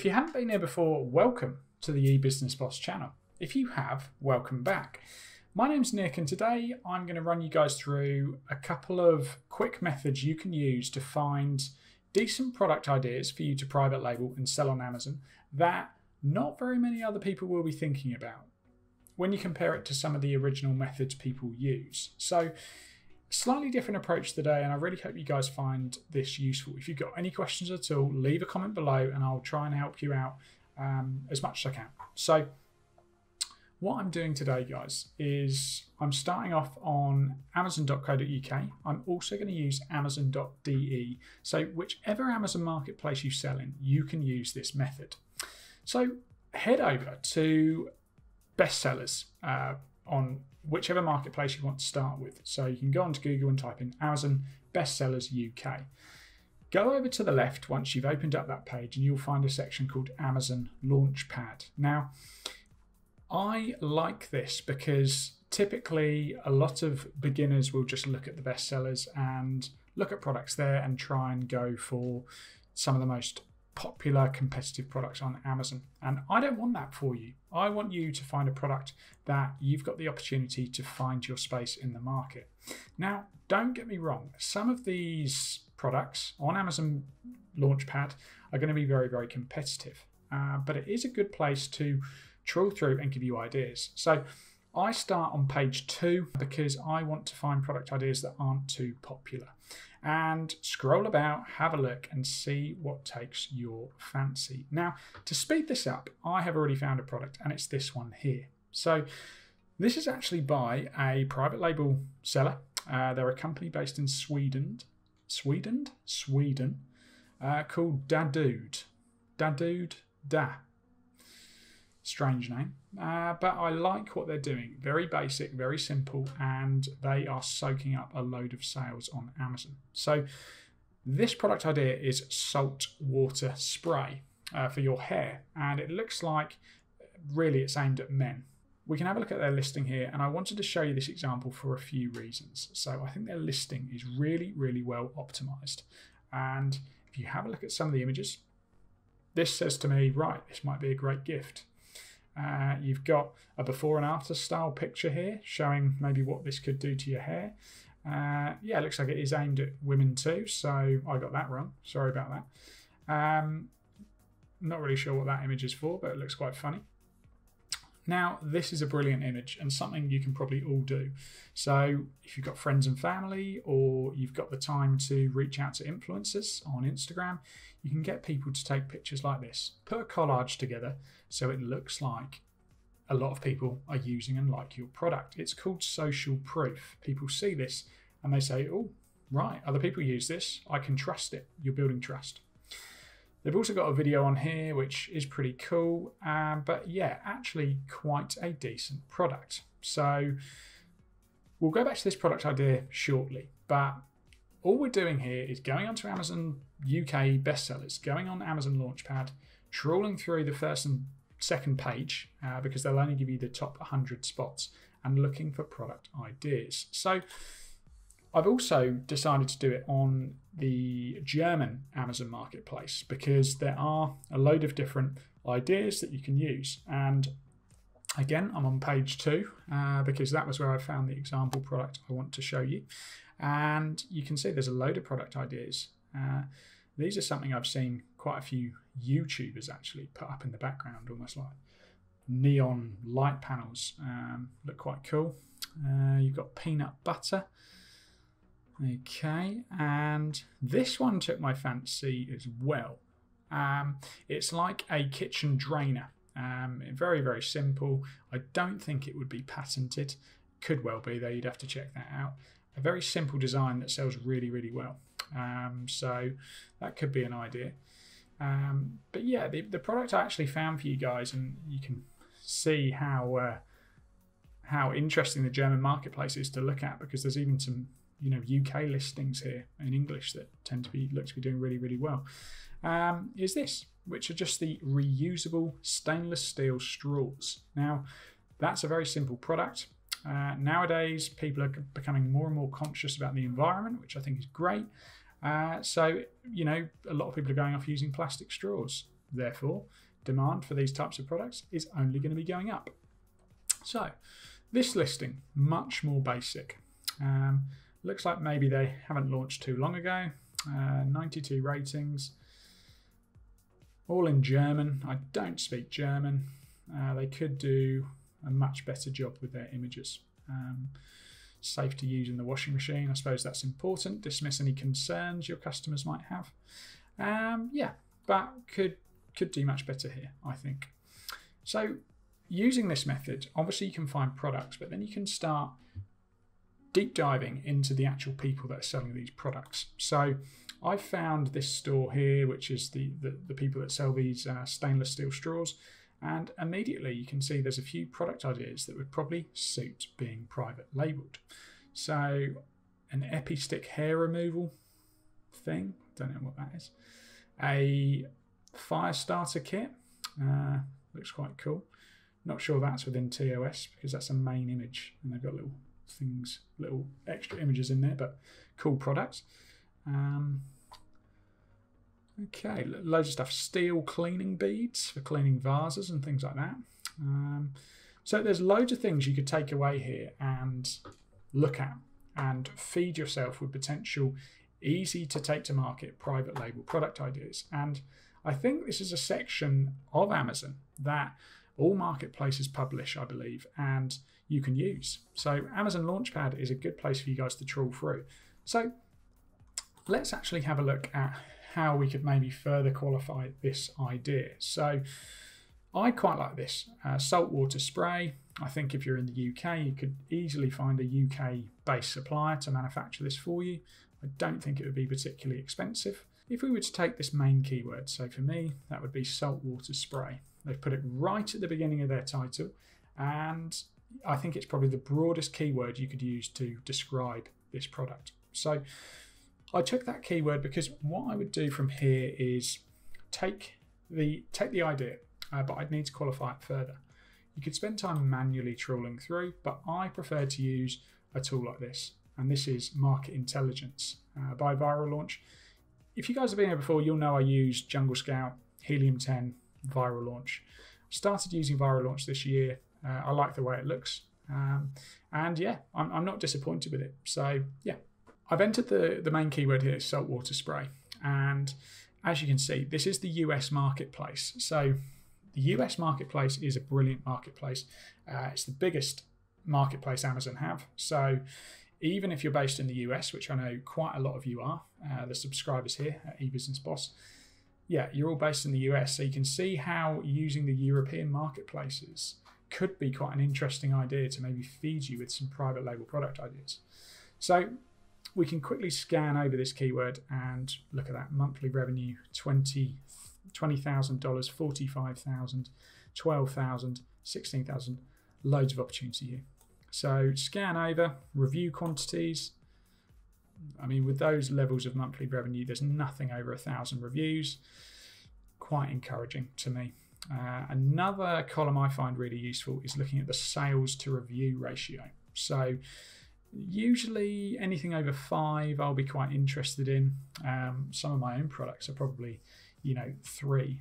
you haven't been here before, welcome to the eBusiness Boss channel. If you have, welcome back. My name's Nick, and today I'm going to run you guys through a couple of quick methods you can use to find decent product ideas for you to private label and sell on Amazon that not very many other people will be thinking about when you compare it to some of the original methods people use. So, slightly different approach today, and I really hope you guys find this useful. If you've got any questions at all, leave a comment below and I'll try and help you out as much as I can. So what I'm doing today, guys, is I'm starting off on amazon.co.uk. I'm also going to use amazon.de. So whichever Amazon marketplace you sell in, you can use this method. So head over to bestsellers on whichever marketplace you want to start with. So you can go onto Google and type in Amazon Bestsellers UK. Go over to the left once you've opened up that page and you'll find a section called Amazon Launchpad. Now, I like this because typically a lot of beginners will just look at the bestsellers and look at products there and try and go for some of the most popular competitive products on Amazon. And I don't want that for you. I want you to find a product that you've got the opportunity to find your space in the market. Now, don't get me wrong. Some of these products on Amazon Launchpad are going to be very, very competitive. But it is a good place to trawl through and give you ideas. So I start on page 2 because I want to find product ideas that aren't too popular. And scroll about, have a look and see what takes your fancy. Now, to speed this up, I have already found a product and it's this one here. So this is actually by a private label seller. They're a company based in Sweden, called Da. Strange name, but I like what they're doing. Very basic, very simple, and they are soaking up a load of sales on Amazon. So this product idea is salt water spray for your hair, and it looks like really it's aimed at men. We can have a look at their listing here, and I wanted to show you this example for a few reasons. So I think their listing is really, really well optimized. And if you have a look at some of the images, this says to me, right, this might be a great gift. You've got a before and after style picture here showing maybe what this could do to your hair. Yeah, it looks like it is aimed at women too, so I got that wrong. Sorry about that. Not really sure what that image is for, but it looks quite funny. Now, this is a brilliant image and something you can probably all do. So if you've got friends and family, or you've got the time to reach out to influencers on Instagram, you can get people to take pictures like this. Put a collage together so it looks like a lot of people are using and like your product. It's called social proof. People see this and they say, oh, right, other people use this. I can trust it. You're building trust. They've also got a video on here, which is pretty cool, but yeah, actually quite a decent product. So we'll go back to this product idea shortly, but all we're doing here is going onto Amazon UK bestsellers, going on Amazon Launchpad, trawling through the first and second page because they'll only give you the top 100 spots, and looking for product ideas. So I've also decided to do it on the German Amazon marketplace because there are a load of different ideas that you can use. And again, I'm on page 2 because that was where I found the example product I want to show you. And you can see there's a load of product ideas. These are something I've seen quite a few YouTubers actually put up in the background, almost like neon light panels. Look quite cool. You've got peanut butter. Okay, and this one took my fancy as well. It's like a kitchen drainer. Very, very simple. I don't think it would be patented. Could well be though, you'd have to check that out. A very simple design that sells really, really well. So that could be an idea. But yeah, the product I actually found for you guys, and you can see how interesting the German marketplace is to look at, because there's even some UK listings here in English that tend to be look to be doing really, really well. Is this, which are just the reusable stainless steel straws. Now, that's a very simple product. Nowadays, people are becoming more and more conscious about the environment, which I think is great. So, a lot of people are going off using plastic straws. Therefore, demand for these types of products is only going to be going up. So this listing, much more basic. Looks like maybe they haven't launched too long ago. 92 ratings, all in German. I don't speak German. They could do a much better job with their images. Safe to use in the washing machine. I suppose that's important. Dismiss any concerns your customers might have. Yeah, but could do much better here, I think. So using this method, obviously you can find products, but then you can start deep diving into the actual people that are selling these products. So I found this store here, which is the people that sell these stainless steel straws. And immediately you can see there's a few product ideas that would probably suit being private labeled. So an Epi-Stick hair removal thing, don't know what that is. A fire starter kit, looks quite cool. Not sure that's within TOS because that's a main image and they've got little things, little extra images in there, but cool products. Okay, loads of stuff. Steel cleaning beads for cleaning vases and things like that. So there's loads of things you could take away here and look at and feed yourself with potential easy to take to market private label product ideas. And I think this is a section of Amazon that all marketplaces publish, I believe, and you can use. So Amazon Launchpad is a good place for you guys to trawl through. So let's actually have a look at how we could maybe further qualify this idea. So I quite like this saltwater spray. I think if you're in the UK, you could easily find a UK-based supplier to manufacture this for you. I don't think it would be particularly expensive. If we were to take this main keyword, so for me, that would be saltwater spray. They've put it right at the beginning of their title, and I think it's probably the broadest keyword you could use to describe this product. So I took that keyword because what I would do from here is take the idea, but I'd need to qualify it further. You could spend time manually trawling through, but I prefer to use a tool like this, and this is Market Intelligence by Viral Launch. If you guys have been here before, you'll know I use Jungle Scout, Helium 10, Viral Launch. I started using Viral Launch this year. I like the way it looks, and yeah, I'm not disappointed with it. So yeah, I've entered the main keyword here, saltwater spray, and as you can see, this is the US marketplace. So the US marketplace is a brilliant marketplace. It's the biggest marketplace Amazon have. So even if you're based in the US, which I know quite a lot of you are, the subscribers here at eBusiness Boss, yeah, you're all based in the US. So you can see how using the European marketplaces could be quite an interesting idea to maybe feed you with some private label product ideas. So we can quickly scan over this keyword and look at that monthly revenue, $20,000, $45,000, $12,000, $16,000, loads of opportunity here. So scan over, review quantities. I mean, with those levels of monthly revenue, there's nothing over 1,000 reviews. Quite encouraging to me. Another column I find really useful is looking at the sales to review ratio. So usually anything over 5 I'll be quite interested in. Some of my own products are probably 3,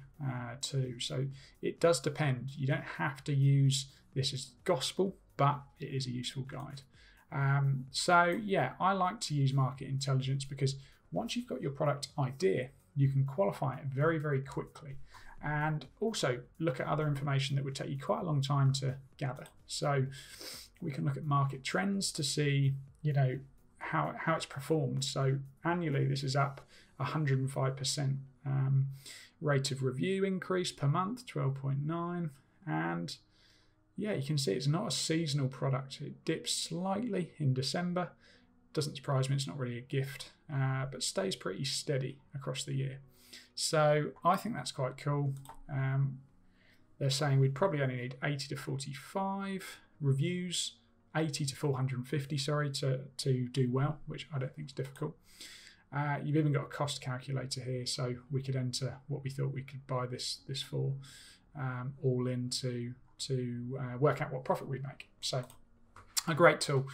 2. So it does depend. You don't have to use this as gospel, but it is a useful guide. So yeah, I like to use Market Intelligence because once you've got your product idea, you can qualify it very, very quickly, and also look at other information that would take you quite a long time to gather. So we can look at market trends to see, how it's performed. So annually, this is up 105%. Rate of review increase per month, 12.9, and yeah, you can see it's not a seasonal product. It dips slightly in December. Doesn't surprise me, it's not really a gift, but stays pretty steady across the year. So I think that's quite cool. They're saying we'd probably only need 80 to 45 reviews, 80 to 450, sorry, to do well, which I don't think is difficult. You've even got a cost calculator here, so we could enter what we thought we could buy this for, all in to work out what profit we'd make. So A great tool.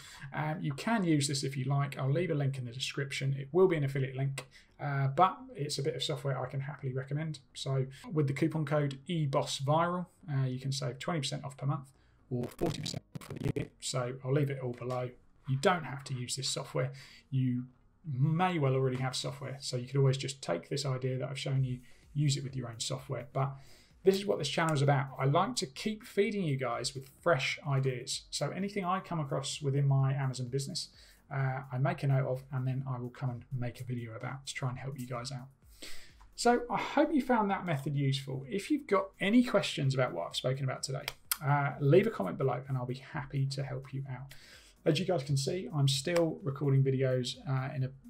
You can use this if you like. I'll leave a link in the description. It will be an affiliate link, but it's a bit of software I can happily recommend. So with the coupon code eBossViral, you can save 20% off per month or 40% for the year. So I'll leave it all below. You don't have to use this software. You may well already have software, so you could always just take this idea that I've shown you, use it with your own software. But this is what this channel is about. I like to keep feeding you guys with fresh ideas. So anything I come across within my Amazon business, I make a note of, and then I will come and make a video about to try and help you guys out. So I hope you found that method useful. If you've got any questions about what I've spoken about today, leave a comment below and I'll be happy to help you out. As you guys can see, I'm still recording videos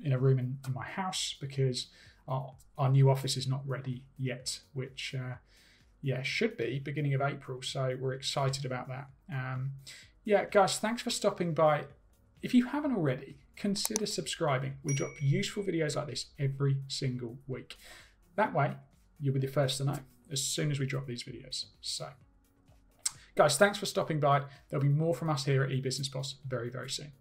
in a room in my house because our new office is not ready yet, which should be beginning of April. So we're excited about that. Yeah, guys, thanks for stopping by. If you haven't already, consider subscribing. We drop useful videos like this every single week. That way, you'll be the first to know as soon as we drop these videos. So, guys, thanks for stopping by. There'll be more from us here at eBusiness Boss very, very soon.